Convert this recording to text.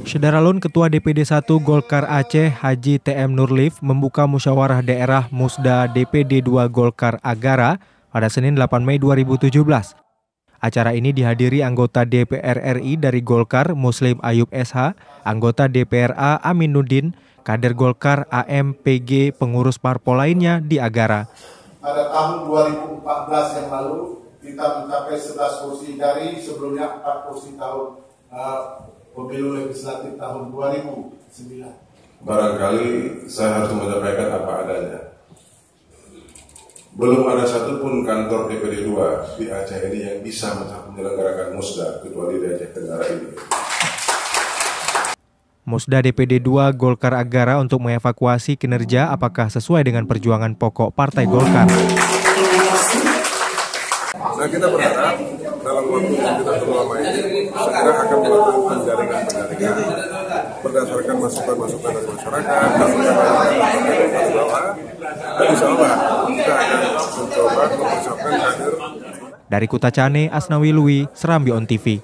Syederalun Ketua DPD 1 Golkar Aceh Haji TM Nurlif membuka musyawarah daerah Musda DPD 2 Golkar Agara pada Senin 8 Mei 2017. Acara ini dihadiri anggota DPR RI dari Golkar Muslim Ayub SH, anggota DPRA Aminuddin, kader Golkar AM, PG, pengurus parpol lainnya di Agara. Pada tahun 2014 yang lalu kita mencapai 11 kursi dari sebelumnya 4 kursi tahun pemilu legislatif tahun 2009. Barangkali saya harus menyampaikan apa adanya. Belum ada satupun kantor DPD 2 di Aceh ini yang bisa menyelenggarakan musda kecuali di Aceh Tenggara ini. Musda DPD 2 Golkar Agara untuk mengevakuasi kinerja apakah sesuai dengan perjuangan pokok Partai Golkar. Nah, kita berharap dalam waktu yang kita terlama ini segera akan melakukan penjaringan berdasarkan masukan-masukan dari masyarakat, masukan bawah, dan insya Allah kita akan mencoba mempersiapkan kader. Dari Kutacane, Asnawi Lui, Serambi On TV.